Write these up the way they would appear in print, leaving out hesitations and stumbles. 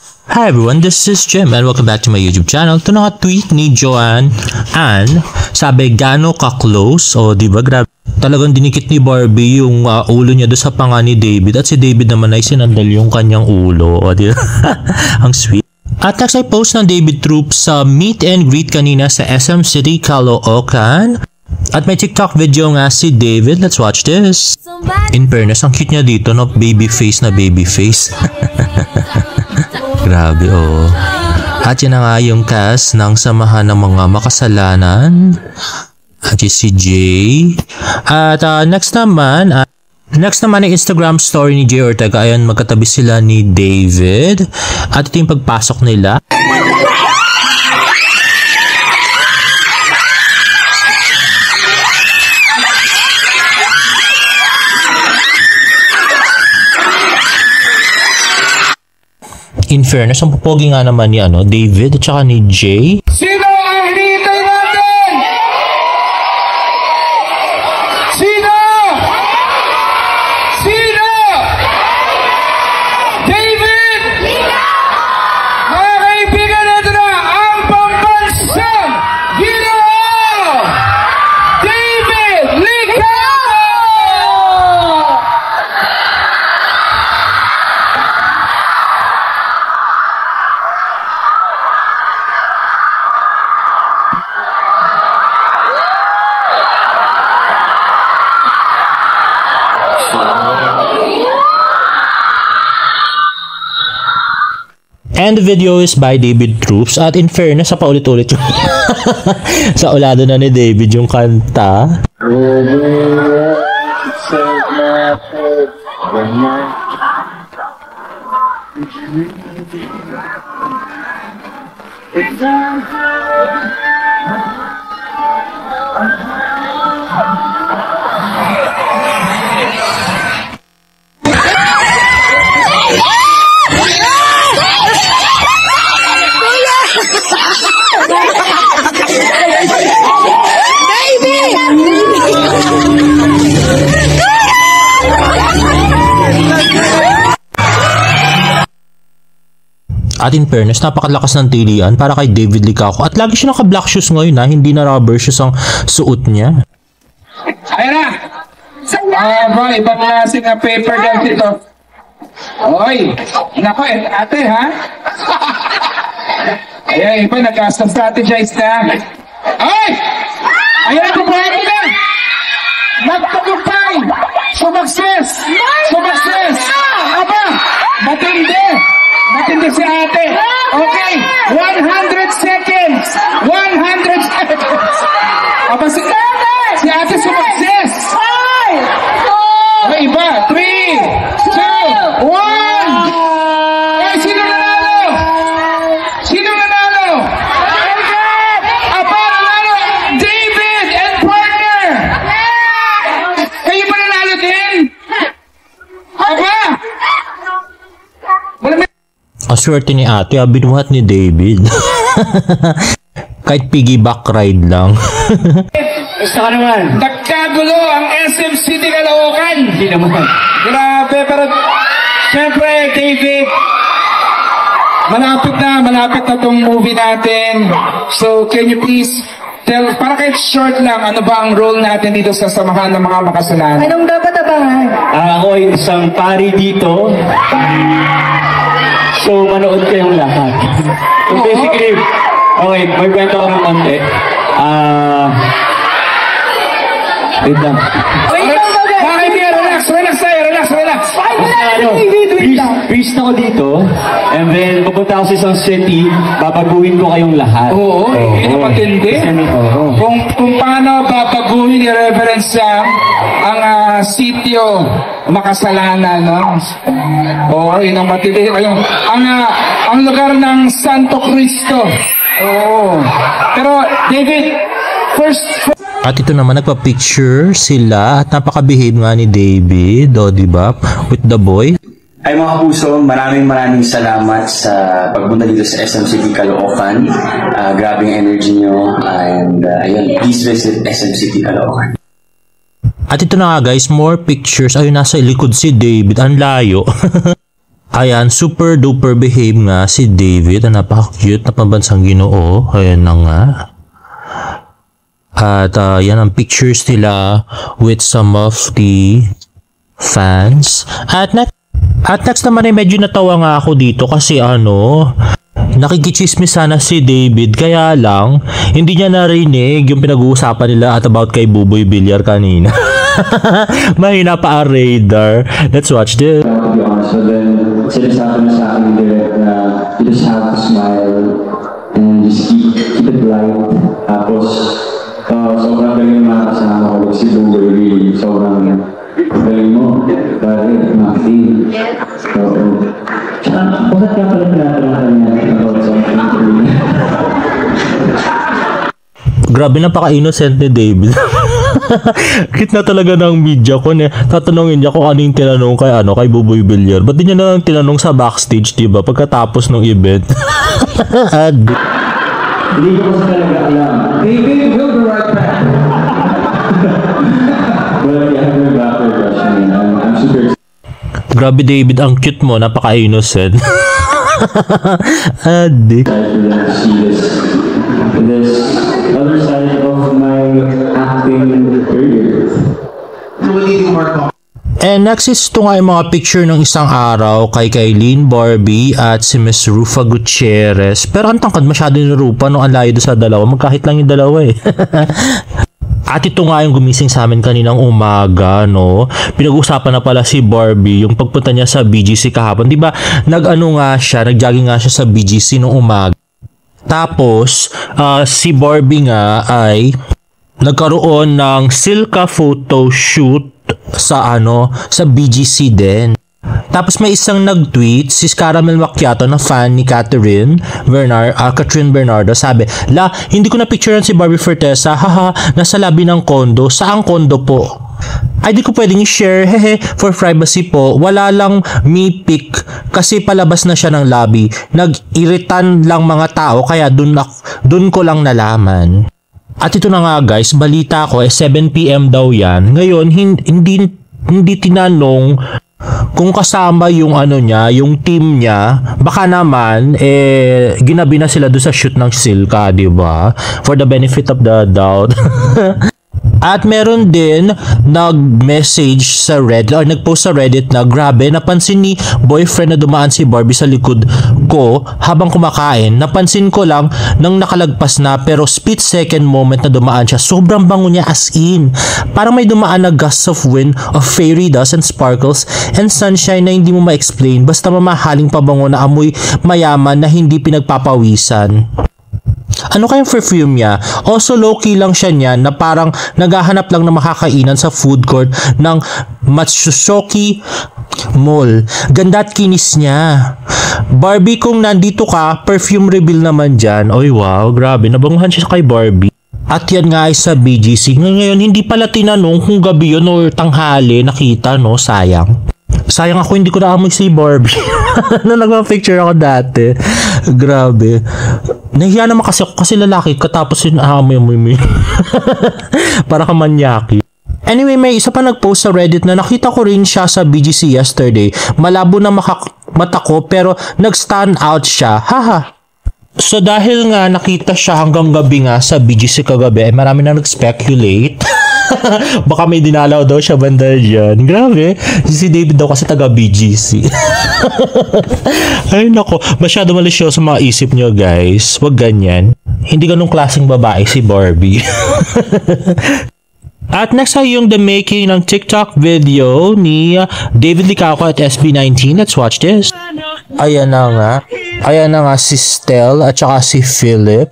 Hi everyone, this is Jim and welcome back to my YouTube channel. Ito na tweet ni Joanne Ann. Sabi, gano ka-close? O diba, grabe. Talagang dinikit ni Barbie yung ulo niya doon sa panga ni David. At si David naman ay sinandal yung kanyang ulo. O diba? Ang sweet. At next ay post ng David Troop sa meet and greet kanina sa SM City, Caloocan. At may TikTok video nga si David. Let's watch this. In fairness, ang cute niya dito, no? Baby face na baby face. Grabe, oh. At yun na nga yung cast ng Samahan ng Mga Makasalanan. At yung si Jay. At next naman ang Instagram story ni Jay Ortega. Ayan, magkatabi sila ni David. At ito yung pagpasok nila. In fairness, ang pupogi nga naman ni David at saka ni Jay. Sino ang hinihintay natin? Sino? Sino? David! Mga kaibigan, ito na ang pambansang Ginoo! David Licao! And the video is by David Troops. At in fairness, sa paulit-ulit yung sa ulado na ni David yung kanta. At in fairness, napakalakas ng tilian para kay David Licao. At lagi siya naka-black shoes ngayon hindi na rubber shoes ang suot niya. Ayan na! Ba, ibang klaseng paper dance ito. Oy! Nako ate ha? Ayan, iba nag-strategize na. Oy! Ayan, kumpare na! Nagtagumpay! Sumakses! Sumakses! Aba! Matindi! Matindi si ate! Okay! 100 seconds! 100 seconds! Aba si ate sumakses! Ay, iba! 3, 2, 1! Ay, sino nanalo? Sino nanalo? Aba, nanalo! David and partner! Kayo ba nanalo din? Aba! Ang swerte ni ate, binuhat ni David. Kahit piggyback ride lang. Gusto ka naman. Nagkagulo ang SM City Caloocan. Hindi naman. Grabe, pero siyempre, David, malapit na tong movie natin. So, can you please tell, para kahit short lang, ano ba ang role natin dito sa Samahan ng Mga Makasalanan? Anong dapat abangan? Ako ay isang pari dito. So, manood kayong lahat. So, basically, okay, may kwento ako ng konti. Wait lang. Bakit niya? Relax tayo. Priest ako dito, and then pupunta ako sa isang city, babaguhin ko kayong lahat. Oo, yun ang matindi. Kung paano babaguhin ni Reverend Sam ang sitio Makasalanan, no? Oo, yun ang matindi. Ang lugar ng Santo Cristo. Oo. Pero, David, first... At ito naman, nagpa-picture sila at napakabihib nga ni David, diba? With the boy. Ay mga puso, maraming salamat sa pagpunta dito sa SM City Caloocan. Grabe yung energy nyo. And ayun, please visit SM City Caloocan. At ito na nga guys, more pictures. Ayun, nasa likod si David. Ang layo. Ayan, super duper behave nga si David. Napaka-cute na pambansang Ginoo. Ayan na nga. At yan ang pictures nila with some of the fans. At next naman ay medyo natawa nga ako dito kasi nakikichismis sana si David, kaya lang hindi niya narinig yung pinag-uusapan nila at about kay Buboy Villar kanina. Mahina pa ang radar. Let's watch this. To be honest, so then sinasabi na sa akin direct na you just have to smile and just keep it light. Tapos sobrang galing mga kasama ko si Buboy really sobrang galing mo. Dahil acting. So, bakit ka pala pinatanong niya about something? Grabe, napaka-innocent ni David. Kit na talaga ng media ko niya. Tatanungin niya kung ano yung tinanong kay Buboy Villar. Ba't di niya na lang tinanong sa backstage, diba? Pagkatapos ng event. Hindi ko kasi talaga alam. David will be right back. Well, I have my backer crush and I'm super excited. Grabe, David, ang cute mo. Napaka-innocent. Adi. For them to see this other side of my acting career. And next is ito nga yung mga picture ng isang araw kay Kailin Barbie at si Miss Rufa Gutierrez. Pero ang tangkad masyado ni Rufa nung ang layo doon sa dalawa. Magkahit lang yung dalawa eh. At ito nga yung gumising sa amin kaninang umaga, no? Pinag-usapan na pala si Barbie yung pagpunta niya sa BGC kahapon. Diba, nag-jogging nga siya sa BGC nung umaga. Tapos, si Barbie nga ay nagkaroon ng Silka photo shoot sa BGC din. Tapos may isang nag-tweet, si Caramel Macchiato na fan ni Catherine Bernardo, sabi, hindi ko na picturean si Barbie Fortesa, haha, nasa labi ng kondo. Saang kondo po? Ay, di ko pwedeng i-share, hehe, for privacy po. Wala lang me pic kasi palabas na siya ng lobby. Nag-iritan lang mga tao kaya dun ko lang nalaman. At ito na nga guys, balita ko 7 PM daw yan. Ngayon, hindi tinanong kung kasama yung yung team niya. Baka naman ginabi na sila doon sa shoot ng Silka, 'di ba? For the benefit of the doubt. At meron din nag-message sa Reddit or nag-post sa Reddit na grabe, napansin ni boyfriend na dumaan si Barbie sa likod ko habang kumakain. Napansin ko lang nang nakalagpas na pero split second moment na dumaan siya. Sobrang bango niya as in. Parang may dumaan na gusts of wind of fairy dust and sparkles and sunshine na hindi mo ma-explain. Basta mamahaling pabango na amoy mayaman na hindi pinagpapawisan. Ano kayang perfume niya? Also low-key lang siya niyan na parang naghahanap lang na makakainan sa food court ng Matsusoki Mall. Ganda at kinis niya. Barbie, kung nandito ka, perfume reveal naman dyan. Oy wow, grabe, nabanguhan siya kay Barbie. At yan nga ay sa BGC. Ngayon, hindi pala tinanong kung gabi yun o tanghali nakita, no? Sayang. Sayang ako hindi ko naamoy si Barbie. Nung nagpa-picture ako dati. Grabe. Nahiya naman kasi ako kasi lalaki katapos yun aamoy mo. Para ka manyaki. Anyway, may isa pa nag-post sa Reddit na nakita ko rin siya sa BGC yesterday. Malabo na mata ko pero nag-stand out siya. Haha. So dahil nga nakita siya hanggang gabi nga sa BGC kagabi, marami na nag-speculate. Baka may dinalaw daw siya banda dyan. Grabe. Si David daw kasi taga BGC. Ay nako, masyado malisyoso mga isip nyo guys. Wag ganyan. Hindi ganung klaseng babae si Barbie. At next ay yung the making ng TikTok video ni David Licauco at SB19. Let's watch this. Ayan na nga. Ayan na nga si Stel at saka si Philip.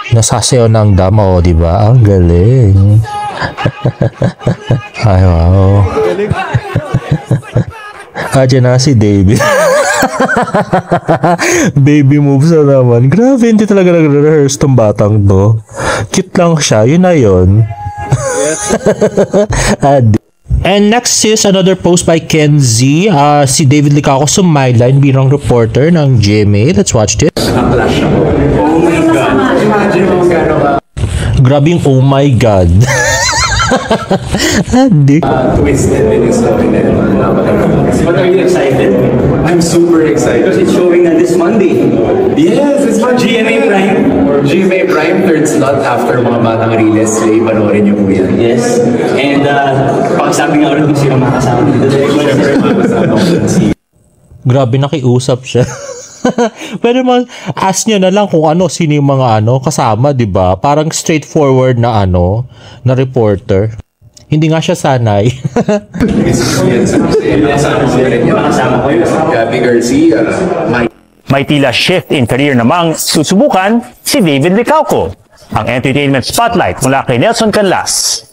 Nasasayaw ng damo, di ba? Ang galing. Ay, wow. Diyan na si David. Baby moves na naman. Grabe, hindi talaga nag-rehearse tong batang to. Cute lang siya. Yun na yun. And next is another post by Ken Z. Si David Licauco sumideline bilang reporter ng GMA. Let's watch this. Oh my God. Imagine mo gano'n ka. Grabe yung oh my God. Hindi. Twisted in yung story na yun. But are you excited? I'm super excited. Because it's showing na this Monday. Yes, it's fun. GMA Prime. GMA Prime, third slot after mga batang riles. Kaya panoorin niyo po yan. Yes. And pagsabi nga ulit kung sino makasama dito. Siyempre, makasama ko si Grabe, nakiusap siya. Pwede mo ask nyo na lang kung sino yung mga kasama, di ba? Parang straightforward na na reporter. Hindi nga siya sanay. Makasama ko yun. Gabby Garcia, Mike. May tila shift in career namang susubukan si David Licauco. Ang entertainment spotlight mula kay Nelson Canlas.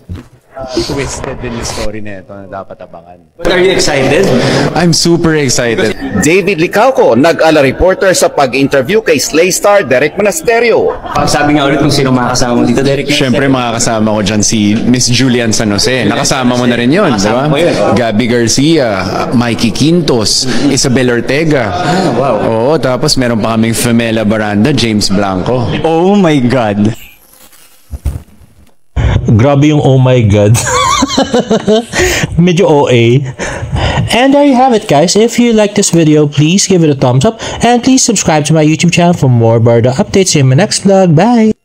Twisted din yung story na ito na dapat abangan. But are you excited? I'm super excited. David Licauco, nag-ala reporter sa pag-interview kay Slay Star Derek Monasterio. Pagsabi nga ulit kung sino makasama mo dito, Derek. Siyempre makakasama ko dyan si Miss Julian San Jose. Nakasama mo na rin yun, di ba? Nakasama ko yun. Gabby Garcia, Mikey Quintos, Isabel Ortega. Wow. Oo, tapos meron pa kaming Femela Baranda, James Blanco. Oh my God. Grabe yung oh my god. Medyo OA. And there you have it, guys. If you like this video, please give it a thumbs up and please subscribe to my YouTube channel for more Barda updates. See you in my next vlog. Bye!